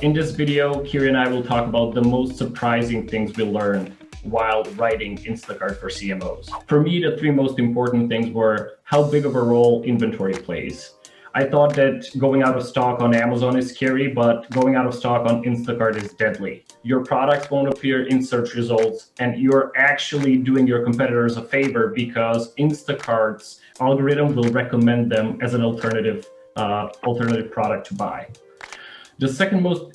In this video, Kiri and I will talk about the most surprising things we learned while writing Instacart for CMOs. For me, the three most important things were how big of a role inventory plays. I thought that going out of stock on Amazon is scary, but going out of stock on Instacart is deadly. Your products won't appear in search results, and you're actually doing your competitors a favor because Instacart's algorithm will recommend them as an alternative product to buy. The second most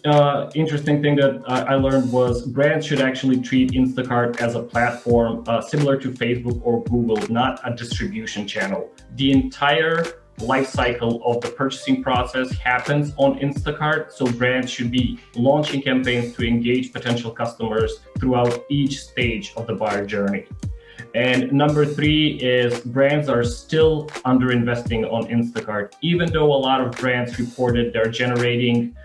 interesting thing that I learned was brands should actually treat Instacart as a platform similar to Facebook or Google, not a distribution channel. The entire life cycle of the purchasing process happens on Instacart, so brands should be launching campaigns to engage potential customers throughout each stage of the buyer journey. And number three is brands are still underinvesting on Instacart. Even though a lot of brands reported they're generating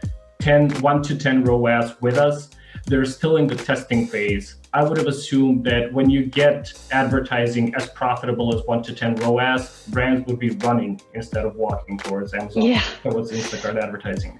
1 to 10 ROAS with us, they're still in the testing phase. I would have assumed that when you get advertising as profitable as 1 to 10 ROAS, brands would be running instead of walking towards Amazon, towards Instacart advertising.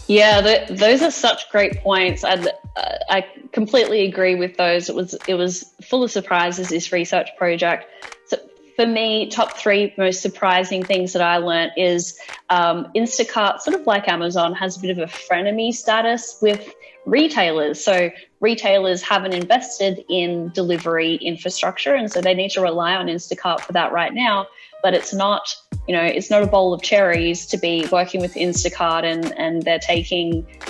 Yeah, those are such great points. I completely agree with those. It was full of surprises, this research project. So for me, top three most surprising things that I learned is Instacart, sort of like Amazon, has a bit of a frenemy status with retailers. So retailers haven't invested in delivery infrastructure, and so they need to rely on Instacart for that right now. But it's not, it's not a bowl of cherries to be working with Instacart and they're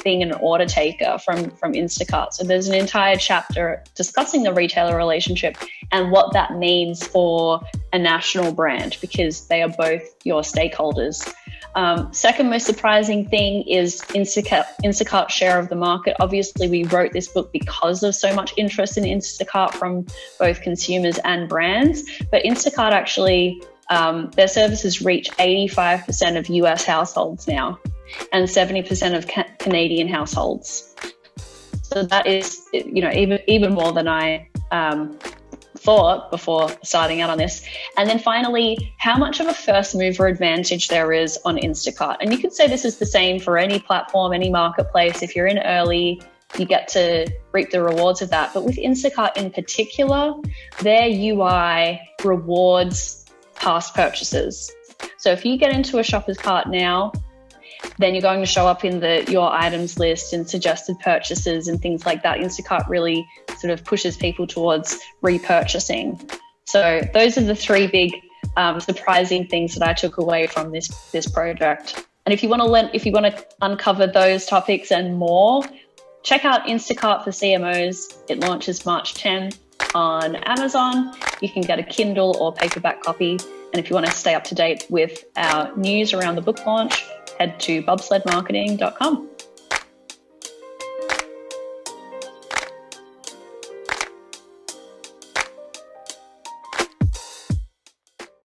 being an order taker from Instacart. So there's an entire chapter discussing the retailer relationship and what that means for a national brand, because they are both your stakeholders. Second most surprising thing is Instacart's share of the market. Obviously, we wrote this book because of so much interest in Instacart from both consumers and brands, but Instacart actually, their services reach 85% of US households now and 70% of Canadian households. So that is, even more than I thought before starting out on this. And then finally, how much of a first mover advantage there is on Instacart. And you could say this is the same for any platform, any marketplace. If you're in early, you get to reap the rewards of that. But with Instacart in particular, their UI rewards past purchases. So if you get into a shopper's cart now, then you're going to show up in your items list and suggested purchases and things like that. Instacart really sort of pushes people towards repurchasing. So those are the three big surprising things that I took away from this project. And if you want to uncover those topics and more, check out Instacart for CMOs. It launches March 10 on Amazon. You can get a Kindle or paperback copy. And if you want to stay up to date with our news around the book launch, head to bobsledmarketing.com.